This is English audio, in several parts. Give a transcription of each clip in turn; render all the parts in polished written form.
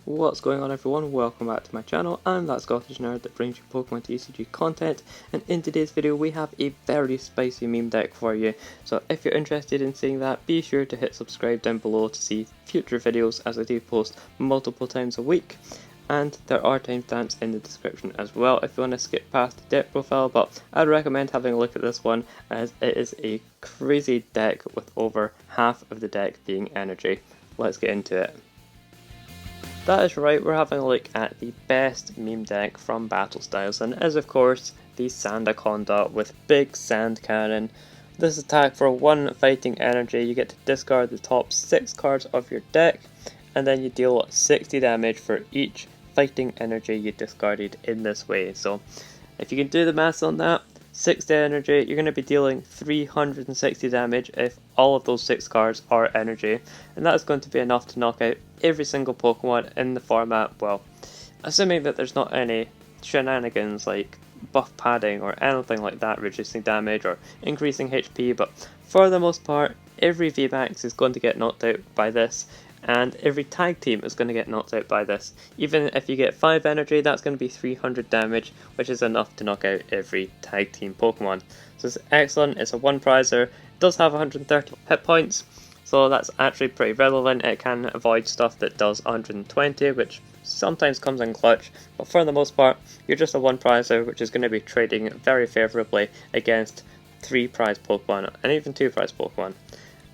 What's going on everyone, welcome back to my channel. I'm that Scottish nerd that brings you Pokemon TCG content, and in today's video we have a very spicy meme deck for you. So if you're interested in seeing that, be sure to hit subscribe down below to see future videos, as I do post multiple times a week. And there are timestamps in the description as well if you want to skip past the deck profile, but I'd recommend having a look at this one as it is a crazy deck with over half of the deck being energy. Let's get into it. That is right, we're having a look at the best meme deck from Battle Styles, and it is of course the Sandaconda with Big Sand Cannon. This attack for 1 fighting energy, you get to discard the top 6 cards of your deck, and then you deal 60 damage for each fighting energy you discarded in this way. So if you can do the maths on that, 60 energy, you're going to be dealing 360 damage if all of those 6 cards are energy, and that is going to be enough to knock out every single Pokemon in the format, well, assuming that there's not any shenanigans like buff padding or anything like that reducing damage or increasing HP, but for the most part every VMAX is going to get knocked out by this, and every tag team is going to get knocked out by this. Even if you get 5 energy, that's going to be 300 damage, which is enough to knock out every tag team Pokemon. So it's excellent, it's a 1 prizer, it does have 130 hit points, so that's actually pretty relevant. It can avoid stuff that does 120, which sometimes comes in clutch, but for the most part, you're just a 1 prizer, which is going to be trading very favourably against 3 prize Pokemon, and even 2 prize Pokemon.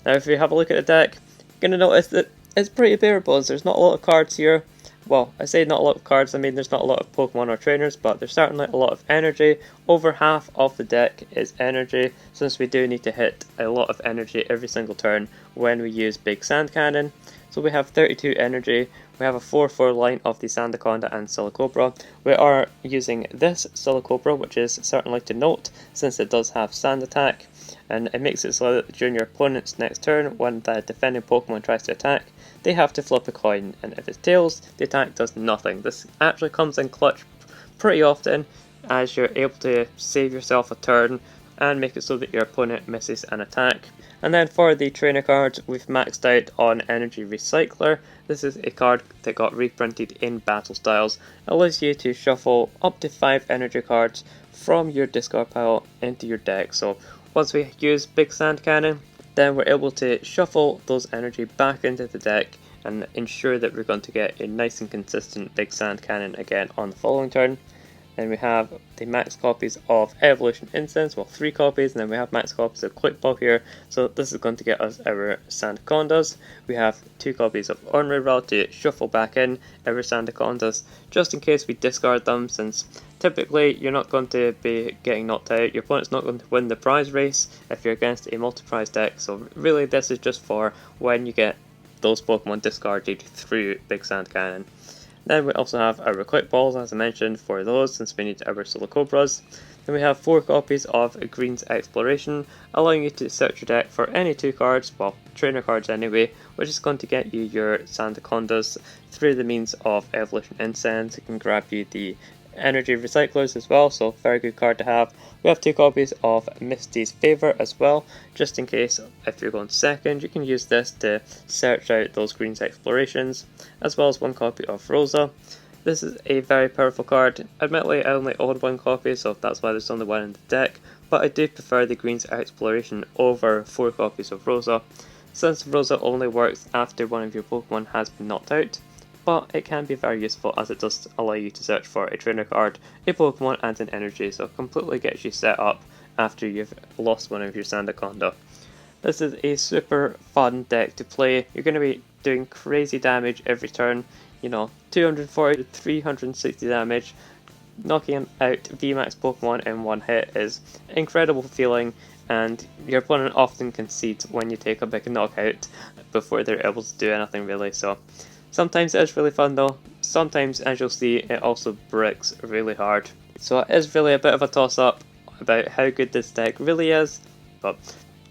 Now if you have a look at the deck, you're going to notice that it's pretty bearable. There's not a lot of cards here. Well, I say not a lot of cards, I mean there's not a lot of Pokemon or trainers, but there's certainly a lot of energy. Over half of the deck is energy, since we do need to hit a lot of energy every single turn when we use Big Sand Cannon. So we have 32 energy, we have a 4-4 line of the Sandaconda and Silicobra. We are using this Silicobra, which is certainly to note, since it does have Sand Attack, and it makes it so that during your opponent's next turn, when the defending Pokemon tries to attack, they have to flip a coin, and if it's tails, the attack does nothing. This actually comes in clutch pretty often, as you're able to save yourself a turn and make it so that your opponent misses an attack. And then for the trainer cards, we've maxed out on Energy Recycler. This is a card that got reprinted in Battle Styles. It allows you to shuffle up to 5 energy cards from your discard pile into your deck. So once we use Big Sand Cannon, then we're able to shuffle those energy back into the deck and ensure that we're going to get a nice and consistent Big Sand Cannon again on the following turn. Then we have the max copies of Evolution Incense, well 3 copies, and then we have max copies of Quick Ball here, so this is going to get us our Sandacondas. We have 2 copies of Ornery Rod to shuffle back in our Sandacondas, just in case we discard them, since typically you're not going to be getting knocked out, your opponent's not going to win the prize race if you're against a multi-prize deck, so really this is just for when you get those Pokemon discarded through Big Sand Cannon. Then we also have our Quick Balls, as I mentioned, for those, since we need our Silicobras. Then we have 4 copies of Green's Exploration, allowing you to search your deck for any 2 cards, well, trainer cards anyway, which is going to get you your Sandacondas through the means of Evolution Incense. It can grab you the Energy Recyclers as well, so very good card to have. We have 2 copies of Misty's Favour as well, just in case if you're going second, you can use this to search out those Green's Explorations, as well as 1 copy of Rosa. This is a very powerful card. Admittedly I only own 1 copy, so that's why there's only 1 in the deck, but I do prefer the Green's Exploration over 4 copies of Rosa, since Rosa only works after one of your Pokemon has been knocked out. But it can be very useful as it does allow you to search for a trainer card, a Pokemon and an energy, so it completely gets you set up after you've lost one of your Sandaconda. This is a super fun deck to play. You're going to be doing crazy damage every turn, 240 to 360 damage. Knocking out VMAX Pokemon in 1 hit is an incredible feeling, and your opponent often concedes when you take a big knockout before they're able to do anything really, so sometimes it is really fun though. Sometimes, as you'll see, it also bricks really hard. So it is really a bit of a toss up about how good this deck really is, but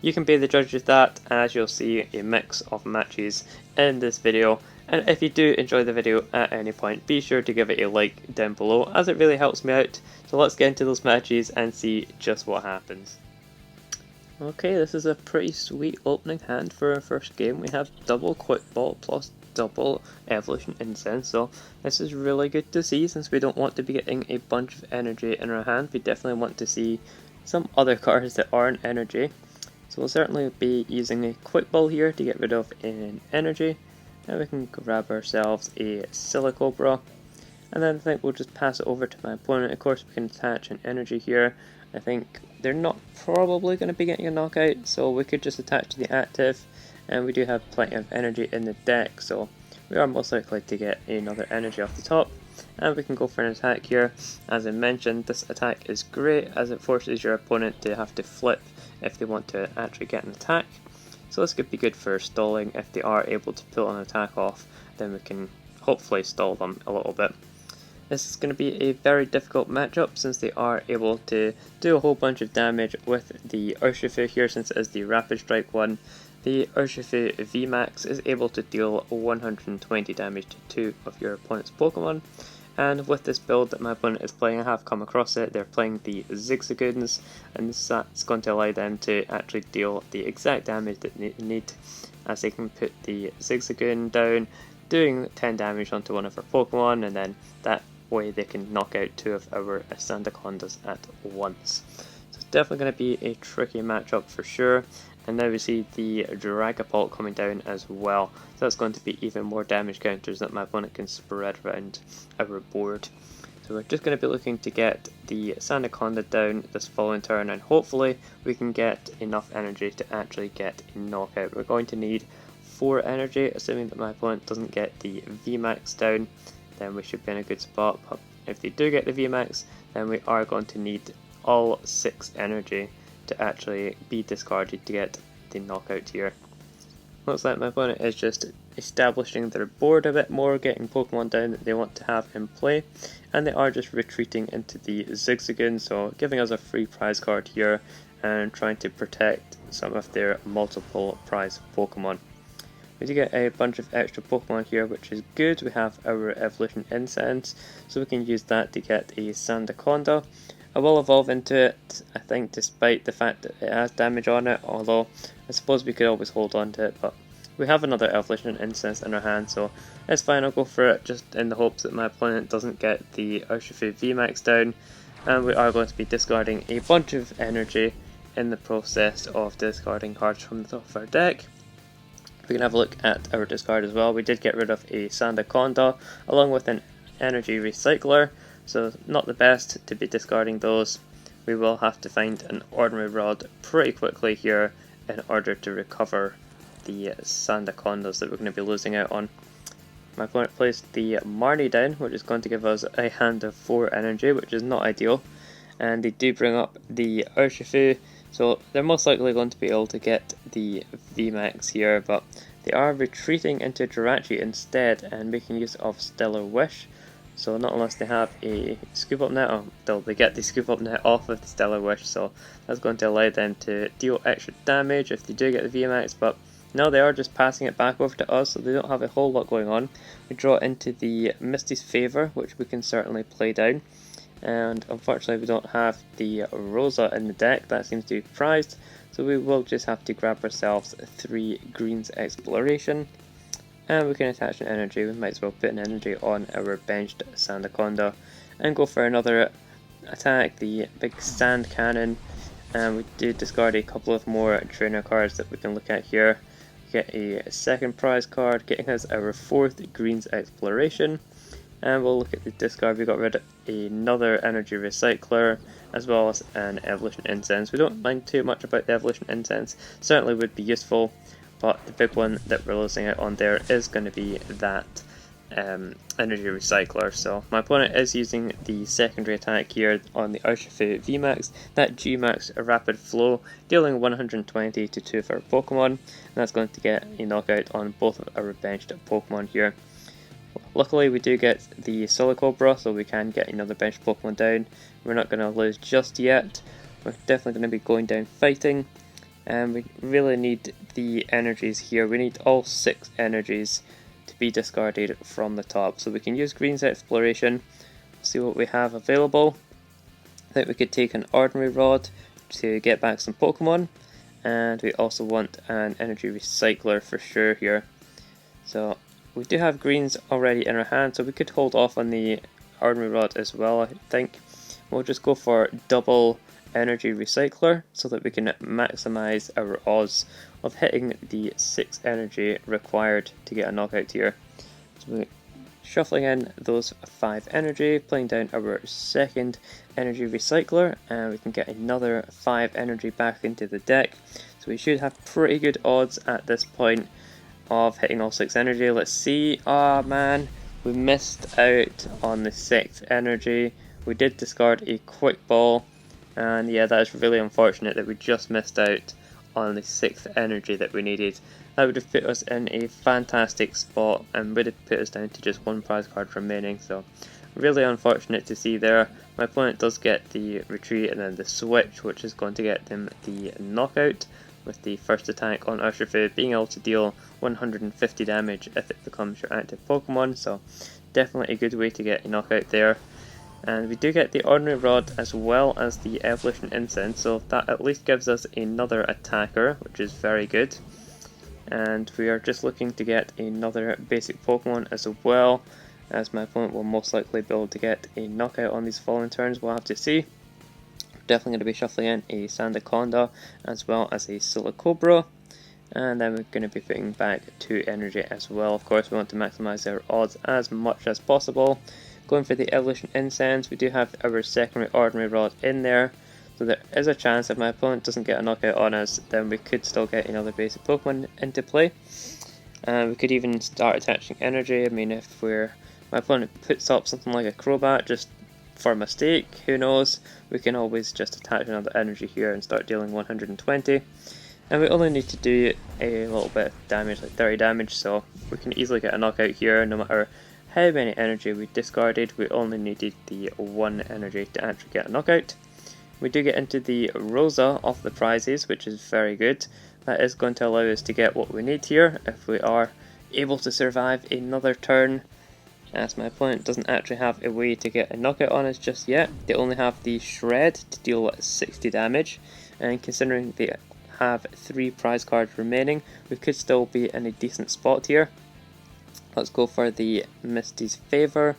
you can be the judge of that, as you'll see a mix of matches in this video. And if you do enjoy the video at any point, be sure to give it a like down below, as it really helps me out. So let's get into those matches and see just what happens. Okay, this is a pretty sweet opening hand for our first game. We have double Quick Ball plus double evolution incense, so this is really good to see since we don't want to be getting a bunch of energy in our hand. We definitely want to see some other cards that aren't energy. So we'll certainly be using a quick ball here to get rid of an energy, and we can grab ourselves a Silicobra, and then I think we'll just pass it over to my opponent. Of course we can attach an energy here. I think they're not probably going to be getting a knockout, so we could just attach to the active, and we do have plenty of energy in the deck, so we are most likely to get another energy off the top. And we can go for an attack here. As I mentioned, this attack is great as it forces your opponent to have to flip if they want to actually get an attack. So this could be good for stalling. If they are able to pull an attack off, then we can hopefully stall them a little bit. This is going to be a very difficult matchup since they are able to do a whole bunch of damage with the Urshifu here, since it is the Rapid Strike one. The Urshifu VMAX is able to deal 120 damage to 2 of your opponent's Pokemon, and with this build that my opponent is playing, I have come across it, they're playing the Zigzagoons, and that's going to allow them to actually deal the exact damage that they need, as they can put the Zigzagoon down, doing 10 damage onto one of our Pokemon, and then that way they can knock out 2 of our Sandacondas at once. So it's definitely going to be a tricky matchup for sure. And now we see the Dragapult coming down as well, so that's going to be even more damage counters that my opponent can spread around our board. So we're just going to be looking to get the Sandaconda down this following turn, and hopefully we can get enough energy to actually get a knockout. We're going to need 4 energy, assuming that my opponent doesn't get the VMAX down, then we should be in a good spot. But if they do get the VMAX, then we are going to need all 6 energy to actually be discarded to get the knockout here. Looks like my opponent is just establishing their board a bit more, getting Pokemon down that they want to have in play, and they are just retreating into the Zigzagoon, so giving us a free prize card here and trying to protect some of their multiple prize Pokemon. We do get a bunch of extra Pokemon here, which is good. We have our Evolution Incense, so we can use that to get a Sandaconda. I will evolve into it, I think, despite the fact that it has damage on it, although I suppose we could always hold on to it, but we have another Evolution Incense in our hand, so it's fine, I'll go for it, just in the hopes that my opponent doesn't get the Urshifu VMAX down, and we are going to be discarding a bunch of energy in the process of discarding cards from the top of our deck. We can have a look at our discard as well. We did get rid of a Sandaconda along with an energy recycler, so not the best to be discarding those. We will have to find an ordinary rod pretty quickly here in order to recover the Sandacondas that we're going to be losing out on. My opponent placed the Marnie down, which is going to give us a hand of 4 energy, which is not ideal. And they do bring up the Urshifu, so they're most likely going to be able to get the VMAX here, but they are retreating into Jirachi instead and making use of Stellar Wish. So not unless they have a Scoop Up Net, or they get the Scoop Up Net off of the Stellar Wish, so that's going to allow them to deal extra damage if they do get the VMAX, but no, they are just passing it back over to us, so they don't have a whole lot going on. We draw into the Misty's Favour, which we can certainly play down, and unfortunately we don't have the Rosa in the deck. That seems to be prized, so we will just have to grab ourselves 3 Greens Exploration. And we can attach an energy. We might as well put an energy on our benched Sandaconda and go for another attack, the big Sand Cannon. And we do discard a couple of more trainer cards that we can look at here. Get a second prize card, getting us our 4th Greens Exploration. And we'll look at the discard. We got rid of another energy recycler as well as an Evolution Incense. We don't mind too much about the Evolution Incense, certainly would be useful. But the big one that we're losing out on there is going to be that energy recycler. So my opponent is using the secondary attack here on the Urshifu VMAX, that Gmax Rapid Flow, dealing 120 to 2 of our Pokemon, and that's going to get a knockout on both of our benched Pokemon here. Luckily we do get the Silicobra, so we can get another benched Pokemon down. We're not going to lose just yet. We're definitely going to be going down fighting. And we really need the energies here. We need all 6 energies to be discarded from the top. So we can use Green's Exploration, see what we have available. I think we could take an Ordinary Rod to get back some Pokemon. And we also want an Energy Recycler for sure here. So we do have greens already in our hand, so we could hold off on the ordinary rod as well. I think we'll just go for double energy recycler so that we can maximize our odds of hitting the 6 energy required to get a knockout here. So we're shuffling in those 5 energy, playing down our second energy recycler, and we can get another 5 energy back into the deck. So we should have pretty good odds at this point of hitting all 6 energy. Let's see. Oh man, we missed out on the 6th energy. We did discard a quick ball, and yeah, that is really unfortunate that we just missed out on the 6th energy that we needed. That would have put us in a fantastic spot and would have put us down to just 1 prize card remaining, so really unfortunate to see there. My opponent does get the retreat and then the switch, which is going to get them the knockout, with the first attack on Urshifu being able to deal 150 damage if it becomes your active Pokemon, so definitely a good way to get a knockout there. And we do get the Ordinary Rod as well as the Evolution Incense, so that at least gives us another attacker, which is very good. And we are just looking to get another basic Pokemon as well, as my opponent will most likely be able to get a knockout on these following turns. We'll have to see. Definitely going to be shuffling in a Sandaconda as well as a Silicobra, and then we're going to be putting back 2 energy as well. Of course, we want to maximize our odds as much as possible. Going for the Evolution Incense, we do have our secondary Ordinary Rod in there, so there is a chance if my opponent doesn't get a knockout on us, then we could still get another basic Pokemon into play. And we could even start attaching energy. I mean, if my opponent puts up something like a Crobat just for a mistake, who knows, we can always just attach another energy here and start dealing 120. And we only need to do a little bit of damage, like 30 damage, so we can easily get a knockout here no matter how many energy we discarded. We only needed the 1 energy to actually get a knockout. We do get into the Rosa of the prizes, which is very good. That is going to allow us to get what we need here if we are able to survive another turn, as my opponent doesn't actually have a way to get a knockout on us just yet. They only have the Shred to deal 60 damage, and considering they have 3 prize cards remaining, we could still be in a decent spot here. Let's go for the Misty's Favor,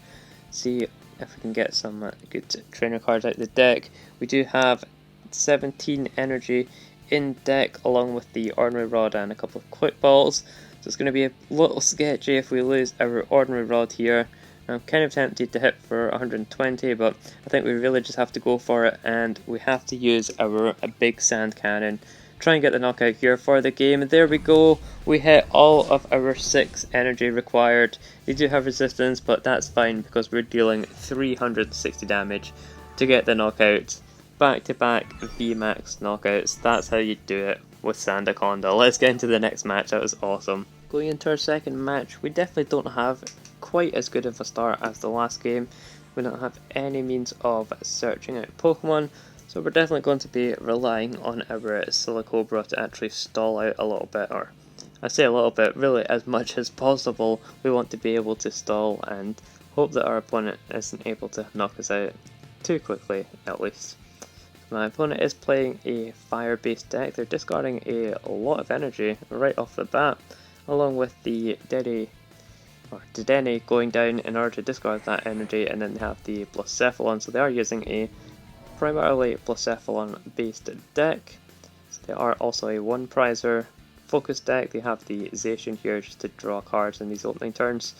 see if we can get some good trainer cards out of the deck. We do have 17 energy in deck along with the Ordinary Rod and a couple of Quick Balls, so it's going to be a little sketchy if we lose our Ordinary Rod here. I'm kind of tempted to hit for 120, but I think we really just have to go for it, and we have to use our big sand cannon. Try and get the knockout here for the game. There we go, we hit all of our 6 energy required. We do have resistance, but that's fine because we're dealing 360 damage to get the knockout. Back to back VMAX knockouts, that's how you do it with Sandaconda. Let's get into the next match, that was awesome. Going into our second match, we definitely don't have quite as good of a start as the last game. We don't have any means of searching out Pokemon, so we're definitely going to be relying on our Silicobra to actually stall out a little bit, or I say a little bit, really as much as possible. We want to be able to stall and hope that our opponent isn't able to knock us out too quickly, at least. My opponent is playing a fire-based deck. They're discarding a lot of energy right off the bat, along with the Dedenne going down in order to discard that energy, and then they have the Blacephalon, so they are using a primarily Blacephalon based deck. So they are also a 1 prizer focus deck. They have the Zacian here just to draw cards in these opening turns.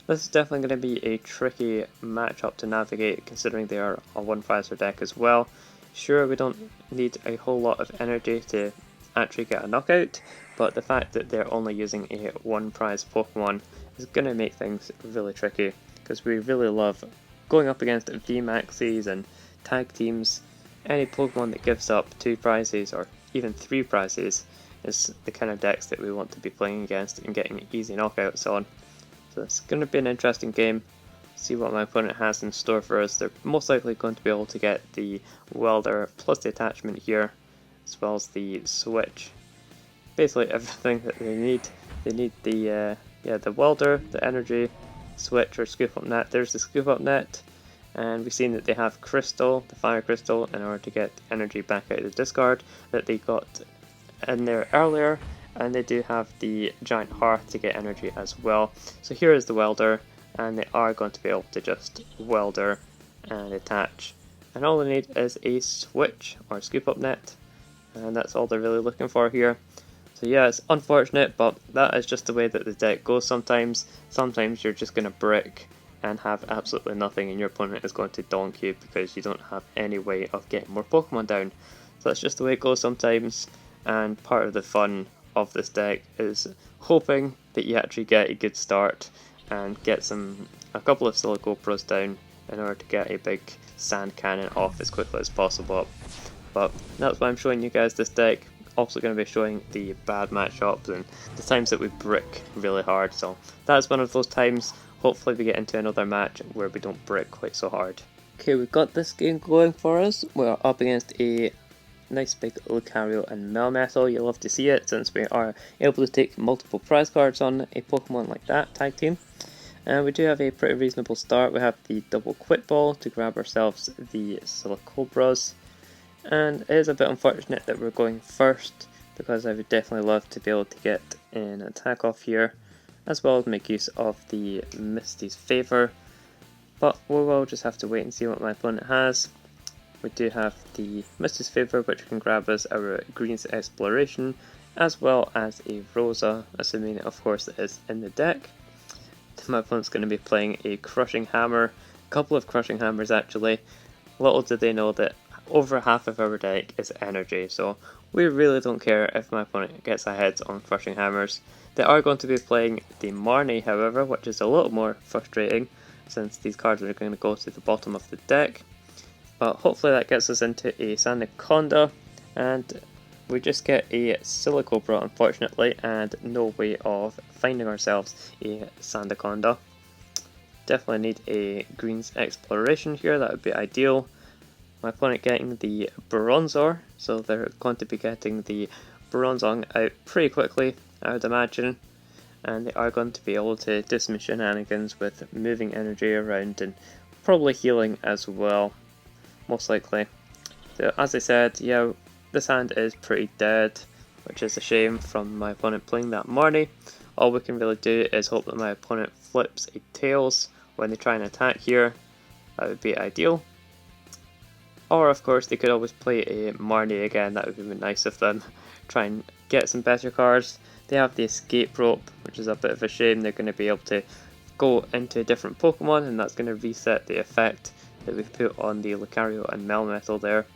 This is definitely going to be a tricky matchup to navigate, considering they are a 1 prizer deck as well. Sure, we don't need a whole lot of energy to actually get a knockout, but the fact that they're only using a 1 prize Pokemon is going to make things really tricky, because we really love going up against VMAXs and tag teams. Any Pokemon that gives up 2 prizes or even 3 prizes is the kind of decks that we want to be playing against and getting easy knockouts on. So it's going to be an interesting game. See what my opponent has in store for us. They're most likely going to be able to get the Welder plus the attachment here, as well as the switch. Basically everything that they need. They need the Welder, the energy, switch or scoop up net. There's the scoop up net, and we've seen that they have Crystal, the Fire Crystal, in order to get energy back out of the discard that they got in there earlier. and they do have the giant hearth to get energy as well. So here is the welder, and they are going to be able to just welder and attach. And all they need is a switch or scoop up net, and that's all they're really looking for here. So yeah, it's unfortunate, but that is just the way that the deck goes sometimes. Sometimes you're just going to brick and have absolutely nothing, and your opponent is going to donk you because you don't have any way of getting more Pokemon down. So that's just the way it goes sometimes, and part of the fun of this deck is hoping that you actually get a good start and get a couple of Silicopros down in order to get a big sand cannon off as quickly as possible. But that's why I'm showing you guys this deck. Also going to be showing the bad matchups and the times that we brick really hard, so that's one of those times. Hopefully we get into another match where we don't brick quite so hard. Okay, we've got this game going for us. We're up against a nice big Lucario and Melmetal. You'll love to see it since we are able to take multiple prize cards on a Pokemon like that, tag team. And we do have a pretty reasonable start. We have the double Quick Ball to grab ourselves the Silicobras. And it is a bit unfortunate that we're going first, because I would definitely love to be able to get an attack off here, as well as make use of the Misty's Favour. But we will just have to wait and see what my opponent has. We do have the Misty's Favour, which can grab us our Green's Exploration, as well as a Rosa, assuming of course it is in the deck. My opponent's going to be playing a Crushing Hammer, a couple of Crushing Hammers actually. Little did they know that over half of our deck is energy, so we really don't care if my opponent gets ahead on Crushing Hammers. They are going to be playing the Marnie, however, which is a little more frustrating since these cards are going to go to the bottom of the deck. But hopefully that gets us into a Sandaconda, and we just get a Silicobra unfortunately, and no way of finding ourselves a Sandaconda. Definitely need a Green's Exploration here, that would be ideal. My opponent getting the Bronzor, so they're going to be getting the Bronzong out pretty quickly, I would imagine. And they are going to be able to do some shenanigans with moving energy around and probably healing as well, most likely. So as I said, yeah, this hand is pretty dead, which is a shame from my opponent playing that Marnie. All we can really do is hope that my opponent flips a Tails when they try and attack here. That would be ideal. Or of course they could always play a Marnie again, that would be nice of them. Try and get some better cards. They have the Escape Rope, which is a bit of a shame. They're going to be able to go into a different Pokemon, and that's going to reset the effect that we've put on the Lucario and Melmetal there.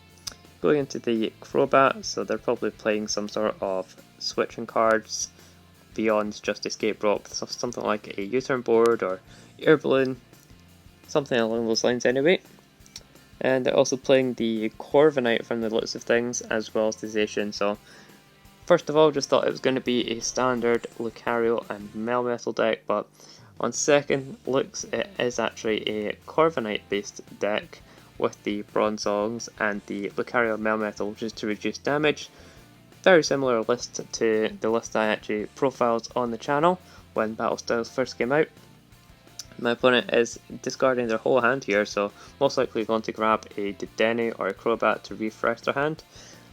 Going into the Crobat, so they're probably playing some sort of switching cards beyond just Escape Rope, so something like a U-turn board or Air Balloon, something along those lines anyway. And they're also playing the Corviknight from the looks of things, as well as the Zacian. So first of all, just thought it was going to be a standard Lucario and Melmetal deck, but on second looks it is actually a Corviknight based deck with the Bronzongs and the Lucario Melmetal just to reduce damage. Very similar list to the list I actually profiled on the channel when Battle Styles first came out. My opponent is discarding their whole hand here, so most likely going to grab a Dedenne or a Crobat to refresh their hand.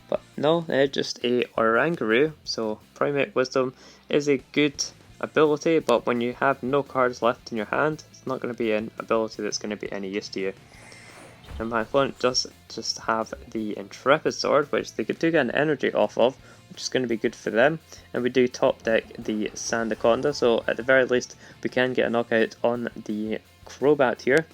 But no, they're just a Oranguru, so Primate Wisdom is a good ability, but when you have no cards left in your hand, it's not going to be an ability that's going to be any use to you. And my opponent does just have the Intrepid Sword, which they do get an energy off of, which is going to be good for them. And we do top deck the Sandaconda, so at the very least we can get a knockout on the Crobat here.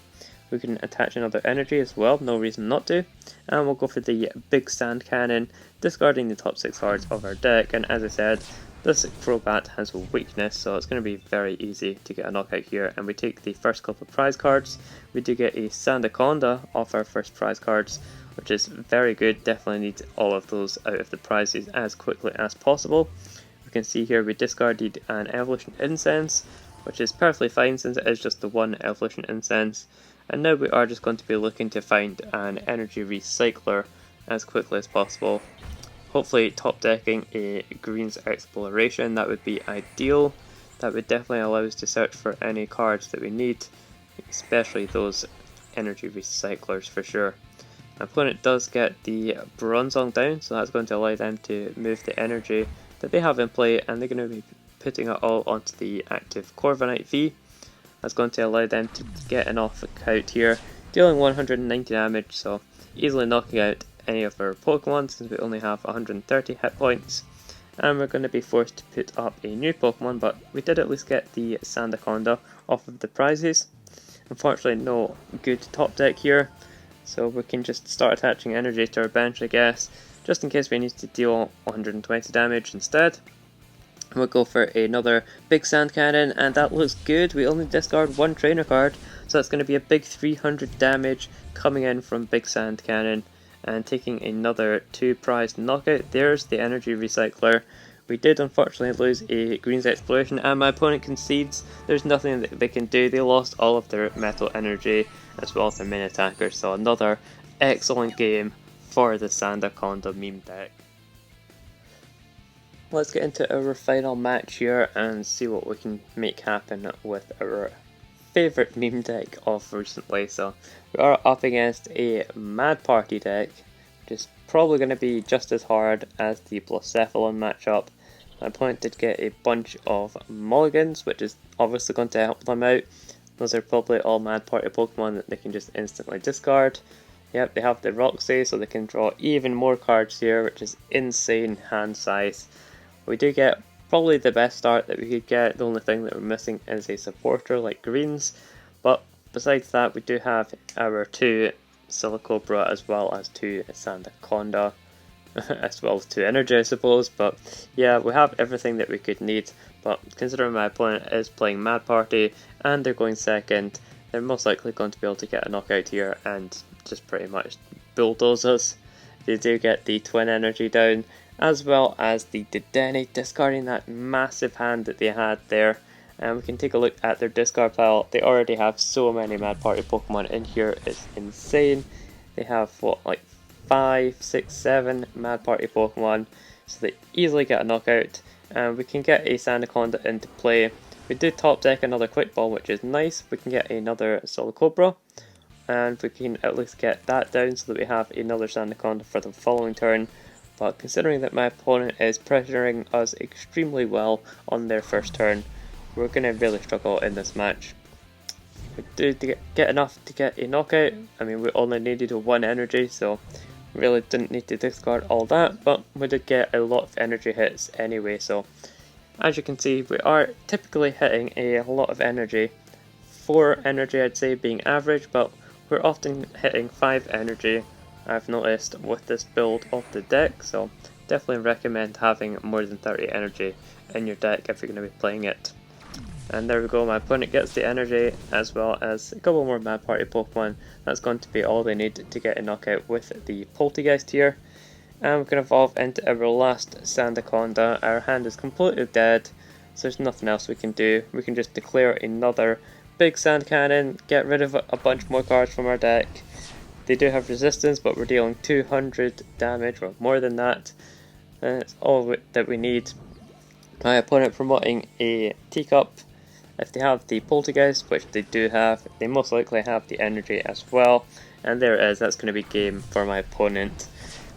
We can attach another energy as well, no reason not to. And we'll go for the big Sand Cannon, discarding the top 6 cards of our deck. And as I said, this Crobat has a weakness, so it's going to be very easy to get a knockout here. And we take the first couple of prize cards. We do get a Sandaconda off our first prize cards, which is very good. Definitely need all of those out of the prizes as quickly as possible. We can see here we discarded an Evolution Incense, which is perfectly fine since it is just the one Evolution Incense. And now we are just going to be looking to find an energy recycler as quickly as possible. Hopefully top decking a Green's Exploration, that would be ideal. That would definitely allow us to search for any cards that we need, especially those energy recyclers for sure. My opponent does get the Bronzong down, so that's going to allow them to move the energy that they have in play, and they're going to be putting it all onto the active Corviknight V. That's going to allow them to get an off out here, dealing 190 damage, so easily knocking out any of our Pokemon since we only have 130 hit points. And we're going to be forced to put up a new Pokemon, but we did at least get the Sandaconda off of the prizes. Unfortunately, no good top deck here, so we can just start attaching energy to our bench, I guess, just in case we need to deal 120 damage instead. We'll go for another big sand cannon, and that looks good. We only discard one trainer card, so that's going to be a big 300 damage coming in from big sand cannon, and taking another 2 prize knockout. There's the energy recycler. We did unfortunately lose a greens exploration, and my opponent concedes. There's nothing that they can do. They lost all of their metal energy as well as their main attacker, so another excellent game for the Sandaconda meme deck. Let's get into our final match here and see what we can make happen with our favourite meme deck of recently. So we are up against a Mad Party deck, which is probably going to be just as hard as the Blacephalon matchup. My opponent did get a bunch of mulligans, which is obviously going to help them out. Those are probably all Mad Party Pokemon that they can just instantly discard. Yep, they have the Roxy, so they can draw even more cards here, which is insane hand size. We do get probably the best start that we could get. The only thing that we're missing is a supporter like greens, but besides that we do have our 2 Silicobra as well as 2 Sandaconda, as well as 2 energy I suppose. But yeah, we have everything that we could need, but considering my opponent is playing Mad Party and they're going second, they're most likely going to be able to get a knockout here and just pretty much bulldoze us. They do get the twin energy down, as well as the Dedenne, discarding that massive hand that they had there. And we can take a look at their discard pile. They already have so many Mad Party Pokemon in here, it's insane. They have what, like 5, 6, 7 Mad Party Pokemon, so they easily get a knockout. And we can get a Sandaconda into play. We do top deck another Quick Ball, which is nice. We can get another Silicobra, and we can at least get that down so that we have another Sandaconda for the following turn. But considering that my opponent is pressuring us extremely well on their first turn, we're going to really struggle in this match. We did get enough to get a knockout. I mean, we only needed 1 energy, so we really didn't need to discard all that, but we did get a lot of energy hits anyway. So as you can see, we are typically hitting a lot of energy. 4 energy I'd say being average, but we're often hitting 5 energy, I've noticed, with this build of the deck, so definitely recommend having more than 30 energy in your deck if you're going to be playing it. And there we go, my opponent gets the energy as well as a couple more Mad Party Pokemon. That's going to be all they need to get a knockout with the Poltergeist here. And we can evolve into our last Sandaconda. Our hand is completely dead, so there's nothing else we can do. We can just declare another big sand cannon, get rid of a bunch more cards from our deck. They do have resistance, but we're dealing 200 damage or more than that. And it's all that we need. My opponent promoting a Teacup. If they have the Poltergeist, which they do have, they most likely have the energy as well. And there it is, that's going to be game for my opponent.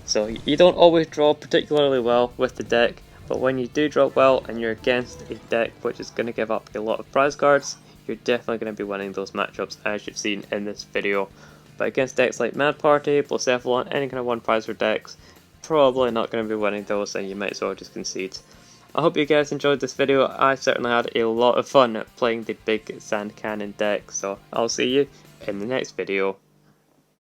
So you don't always draw particularly well with the deck, but when you do draw well and you're against a deck which is going to give up a lot of prize cards, you're definitely going to be winning those matchups as you've seen in this video. But against decks like Mad Party, Blacephalon, any kind of 1 prize for decks, probably not going to be winning those, and you might as well just concede. I hope you guys enjoyed this video. I certainly had a lot of fun playing the big sand cannon deck, so I'll see you in the next video.